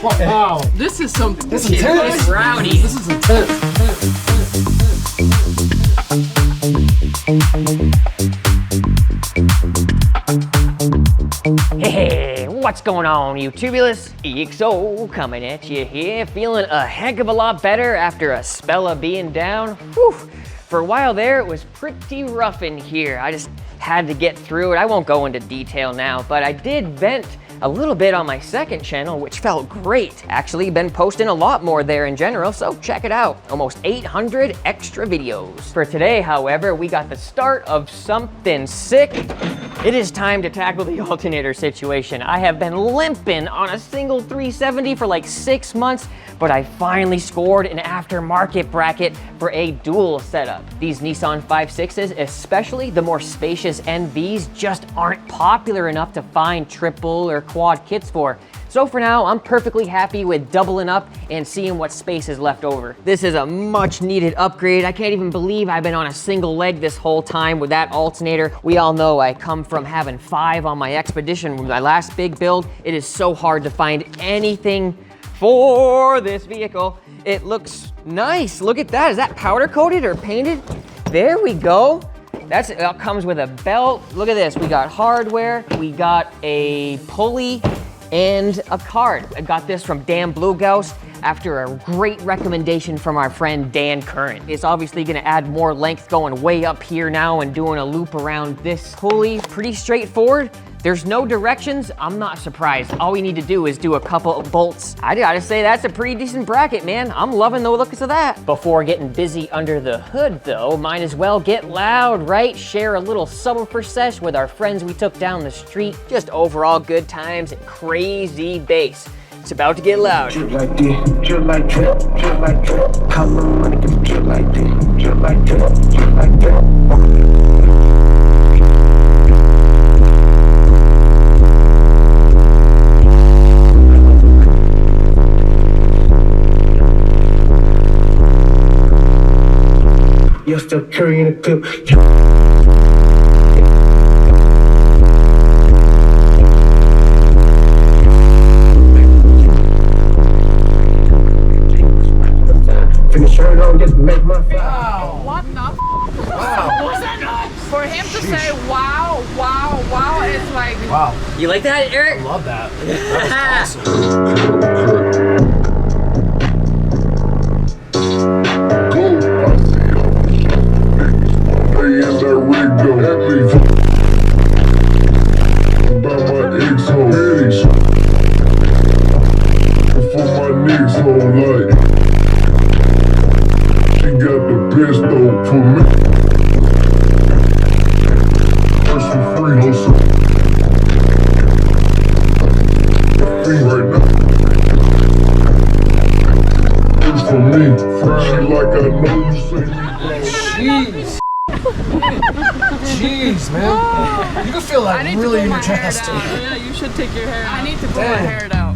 Wow. This is some. This is intense. Rowdy. This is intense. Hey, what's going on, YouTubulous? EXO coming at you here, feeling a heck of a lot better after a spell of being down. Whew. For a while there, it was pretty rough in here. I just had to get through it. I won't go into detail now, but I did vent a little bit on my second channel, which felt great. Actually, been posting a lot more there in general, so check it out. Almost 800 extra videos. For today, however, we got the start of something sick. It is time to tackle the alternator situation. I have been limping on a single 370 for like 6 months, but I finally scored an aftermarket bracket for a dual setup. These Nissan 5.6s, especially the more spacious NVs, just aren't popular enough to find triple or quad kits for. So for now, I'm perfectly happy with doubling up and seeing what space is left over. This is a much needed upgrade. I can't even believe I've been on a single leg this whole time with that alternator. We all know I come from having 5 on my Expedition with my last big build. It is so hard to find anything for this vehicle. It looks nice. Look at that. Is that powder coated or painted? There we go. That comes with a belt. Look at this. We got hardware. We got a pulley and a card. I got this from Dan Bluegouse after a great recommendation from our friend Dan Curran. It's obviously gonna add more length going way up here now and doing a loop around this pulley. Pretty straightforward. There's no directions. I'm not surprised. All we need to do is do a couple of bolts. I gotta say, that's a pretty decent bracket, man. I'm loving the looks of that. Before getting busy under the hood, though, might as well get loud, right? Share a little subwoofer sesh with our friends we took down the street. Just overall good times and crazy bass. It's about to get loud. Drill like this, drill like drip, drill like drip. How long money can drill like this, drill like drip, drill like drip. You're still carrying a clip. Finish right on, just make my Wow. What the? Wow. Was that nuts? For him to say wow, wow, wow, it's like. Wow. You like that, Eric? I love that. That was awesome. Jeez. Jeez, man. You can feel that really in your chest. Yeah, you should take your hair out. I need to pull my hair out.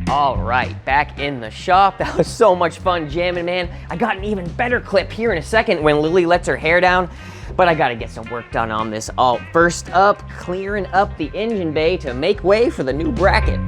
All right, back in the shop. That was so much fun jamming, man. I got an even better clip here in a second when Lily lets her hair down, but I gotta get some work done on this alt. First up, clearing up the engine bay to make way for the new bracket.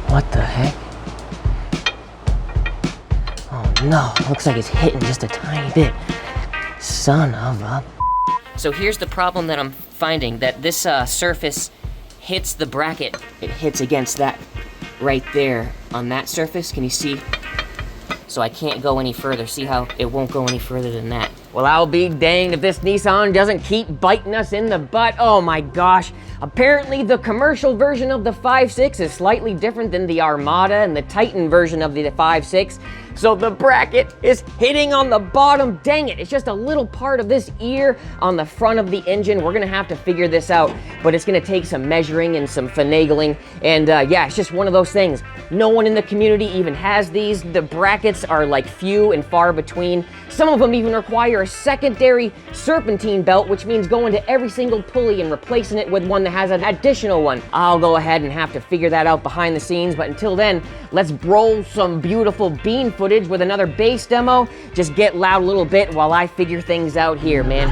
What the heck? Oh no, looks like it's hitting just a tiny bit. Son of a... So here's the problem that I'm finding, that this surface hits the bracket. It hits against that right there on that surface. Can you see? So I can't go any further. See how it won't go any further than that. Well, I'll be danged if this Nissan doesn't keep biting us in the butt. Oh my gosh. Apparently the commercial version of the 5.6 is slightly different than the Armada and the Titan version of the 5.6. So the bracket is hitting on the bottom. Dang it, it's just a little part of this ear on the front of the engine. We're gonna have to figure this out, but it's gonna take some measuring and some finagling. And yeah, it's just one of those things. No one in the community even has these. The brackets are like few and far between. Some of them even require a secondary serpentine belt, which means going to every single pulley and replacing it with one that has an additional one. I'll go ahead and have to figure that out behind the scenes, but until then, let's roll some beautiful bean footage with another bass demo. Just get loud a little bit while I figure things out here, man.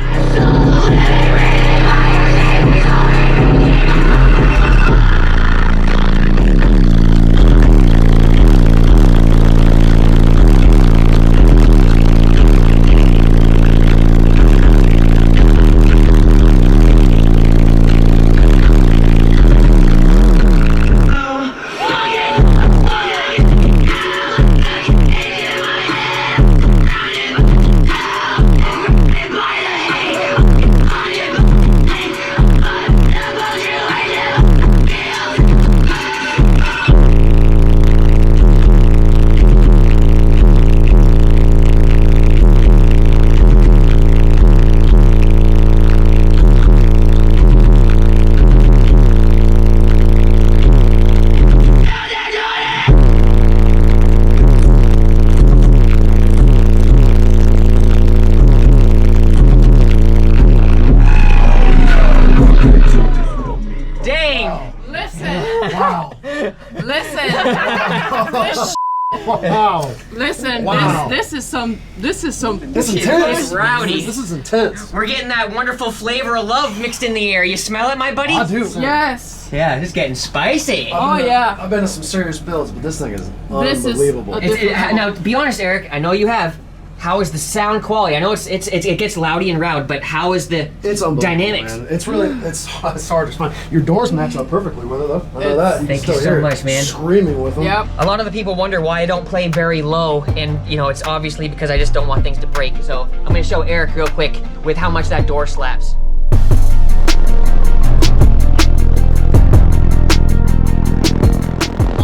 Wow. Listen, Wow. this is some This is intense. It's rowdy. This is intense. We're getting that wonderful flavor of love mixed in the air. You smell it, my buddy? I do. Yes. Yeah, it's getting spicy. Oh yeah. I've been to some serious builds, but this thing is This is unbelievable. a different level. Now, to be honest, Eric, I know you have. How is the sound quality? I know it gets loudy and loud, but how is the It's unbelievable, dynamics? man. It's really it's hard to explain. Your doors match up perfectly with it, though. I know that. Thank can you still so hear it much, man. Screaming with them. Yep. A lot of the people wonder why I don't play very low, and you know, it's obviously because I just don't want things to break. So I'm gonna show Eric real quick with how much that door slaps.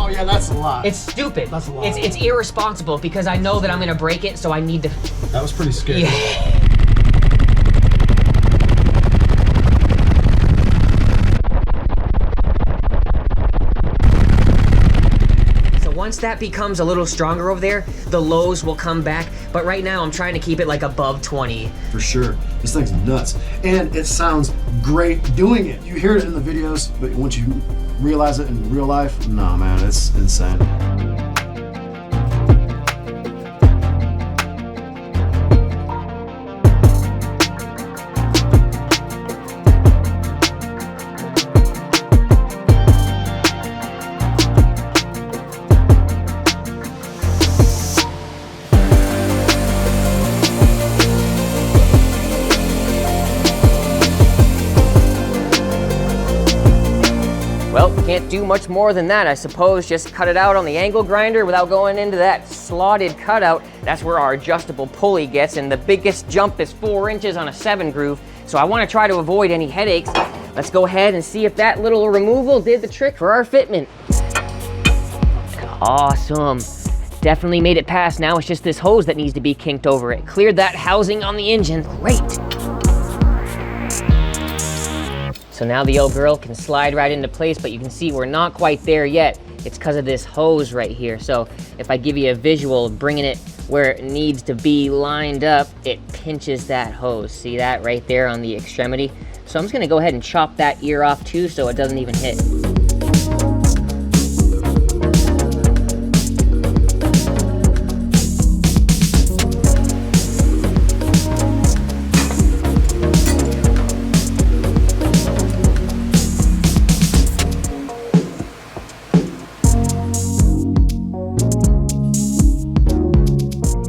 Oh yeah, that's a lot. It's stupid. That's a lot. It's irresponsible because I know that I'm gonna break it, so I need to. That was pretty scary. Yeah. Once that becomes a little stronger over there, the lows will come back. But right now, I'm trying to keep it like above 20. For sure. This thing's nuts. And it sounds great doing it. You hear it in the videos, but once you realize it in real life, nah, man, it's insane. Well, can't do much more than that, I suppose. Just cut it out on the angle grinder without going into that slotted cutout. That's where our adjustable pulley gets, and the biggest jump is 4 inches on a 7 groove. So I want to try to avoid any headaches. Let's go ahead and see if that little removal did the trick for our fitment. Awesome. Definitely made it past. Now it's just this hose that needs to be kinked over it. Cleared that housing on the engine. Great. So now the old girl can slide right into place, but you can see we're not quite there yet. It's because of this hose right here. So if I give you a visual of bringing it where it needs to be lined up, it pinches that hose. See that right there on the extremity? So I'm just gonna go ahead and chop that ear off too so it doesn't even hit.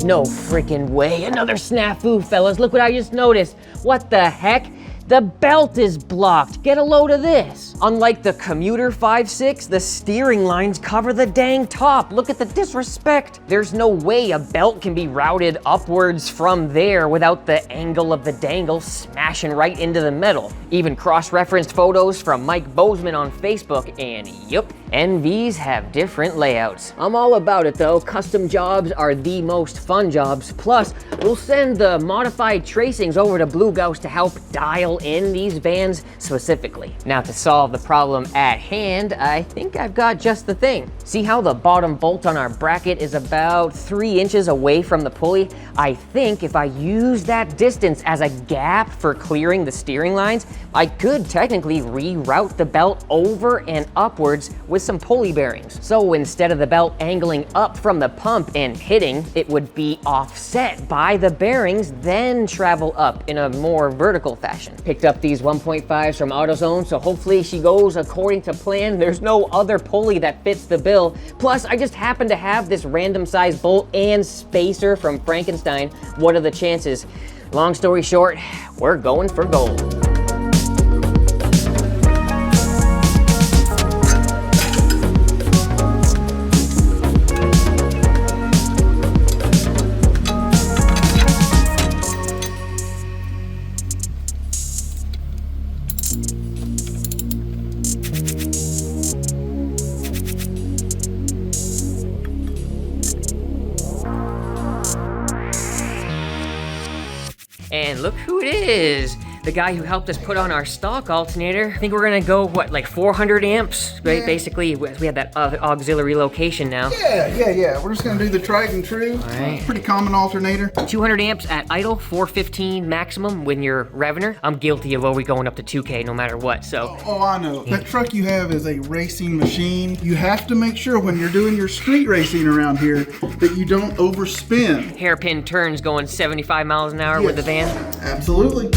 No freaking way. Another snafu, fellas. Look what I just noticed. What the heck? The belt is blocked. Get a load of this. Unlike the commuter 5.6, the steering lines cover the dang top. Look at the disrespect. There's no way a belt can be routed upwards from there without the angle of the dangle smashing right into the metal. Even cross-referenced photos from Mike Bozeman on Facebook, and yup, NVs have different layouts. I'm all about it though. Custom jobs are the most fun jobs. Plus, we'll send the modified tracings over to Blue Ghost to help dial in these vans specifically. Now, to solve the problem at hand, I think I've got just the thing. See how the bottom bolt on our bracket is about 3 inches away from the pulley? I think if I use that distance as a gap for clearing the steering lines, I could technically reroute the belt over and upwards with some pulley bearings. So instead of the belt angling up from the pump and hitting, it would be offset by the bearings, then travel up in a more vertical fashion. Picked up these 1.5s from AutoZone, so hopefully she goes according to plan. There's no other pulley that fits the bill. Plus, I just happen to have this random size bolt and spacer from Frankenstein. What are the chances? Long story short, we're going for gold. And look who it is. The guy who helped us put on our stock alternator. I think we're gonna go, what, like 400 amps? Yeah. Basically, we have that auxiliary location now. Yeah. We're just gonna do the tried and true. right. Pretty common alternator. 200 amps at idle, 415 maximum when you're revving her. I'm guilty of always going up to 2K no matter what, so. Oh, I know. That truck you have is a racing machine. You have to make sure when you're doing your street racing around here that you don't overspin. Hairpin turns going 75 miles an hour with the van. Absolutely.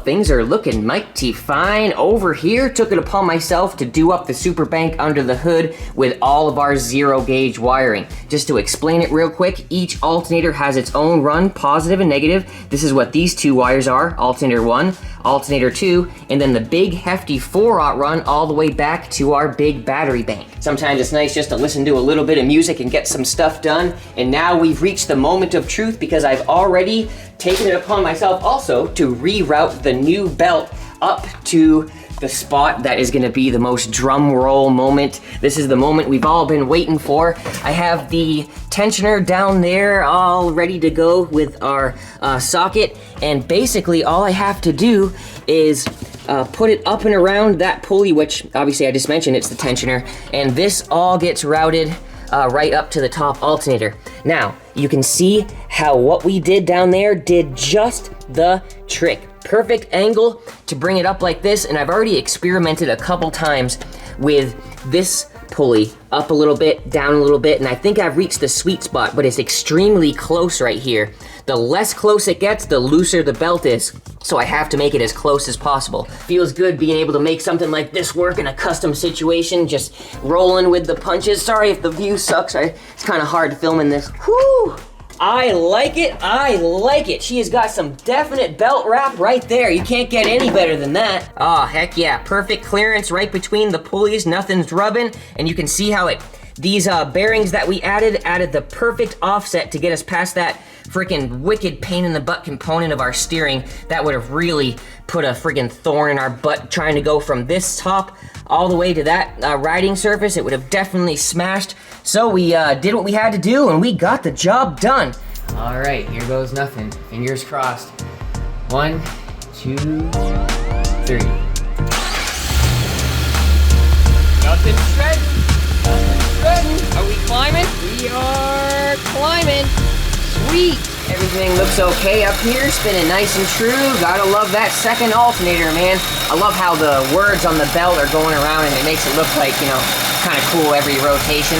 Things are looking mighty fine over here. Took it upon myself to do up the super bank under the hood with all of our 0 gauge wiring. Just to explain it real quick, each alternator has its own run, positive and negative. This is what these 2 wires are, alternator 1, alternator 2, and then the big hefty 4-aught run all the way back to our big battery bank. Sometimes it's nice just to listen to a little bit of music and get some stuff done. And now we've reached the moment of truth because I've already taken it upon myself also to reroute the new belt up to the spot that is gonna be the most drum roll moment. This is the moment we've all been waiting for. I have the tensioner down there all ready to go with our socket, and basically all I have to do is put it up and around that pulley, which obviously I just mentioned, it's the tensioner, and this all gets routed right up to the top alternator. Now, you can see how what we did down there did just the trick. Perfect angle to bring it up like this, and I've already experimented a couple times with this pulley, up a little bit, down a little bit, and I think I've reached the sweet spot, but it's extremely close right here. The less close it gets, the looser the belt is, so I have to make it as close as possible. Feels good being able to make something like this work in a custom situation, just rolling with the punches. Sorry if the view sucks, it's kind of hard filming this. Whew! I like it, I like it. She has got some definite belt wrap right there. You can't get any better than that. Oh, heck yeah, perfect clearance right between the pulleys, nothing's rubbing, and you can see how these bearings that we added the perfect offset to get us past that freaking wicked pain in the butt component of our steering. That would have really put a freaking thorn in our butt trying to go from this top all the way to that riding surface. It would have definitely smashed. So we did what we had to do and we got the job done. All right, here goes nothing. Fingers crossed. 1, 2, 3. Nothing shredding. Nothing shredding. Are we climbing? We are climbing. Sweet. Everything looks okay up here, spinning nice and true. Gotta love that second alternator, man. I love how the words on the belt are going around and it makes it look like, you know, kind of cool every rotation.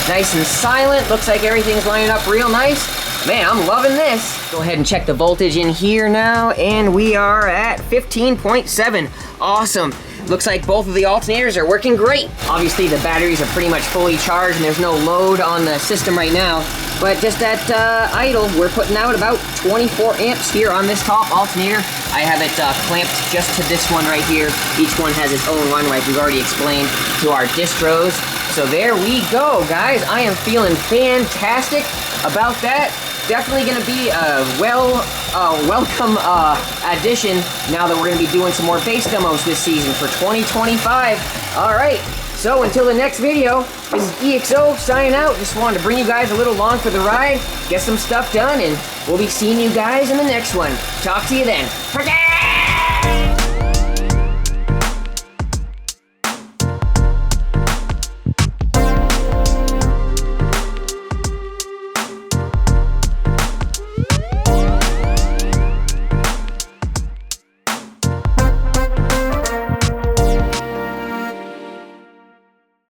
Nice and silent, looks like everything's lining up real nice. Man, I'm loving this. Go ahead and check the voltage in here now, and we are at 15.7. Awesome. Looks like both of the alternators are working great. Obviously, the batteries are pretty much fully charged and there's no load on the system right now. But just at idle, we're putting out about 24 amps here on this top alternator. I have it clamped just to this one right here. Each one has its own run, like we've already explained, to our distros. So there we go, guys. I am feeling fantastic about that. Definitely gonna be a welcome addition now that we're gonna be doing some more bass demos this season for 2025. All right, so until the next video, this is EXO signing out. Just wanted to bring you guys a little along for the ride, get some stuff done, and we'll be seeing you guys in the next one. Talk to you then.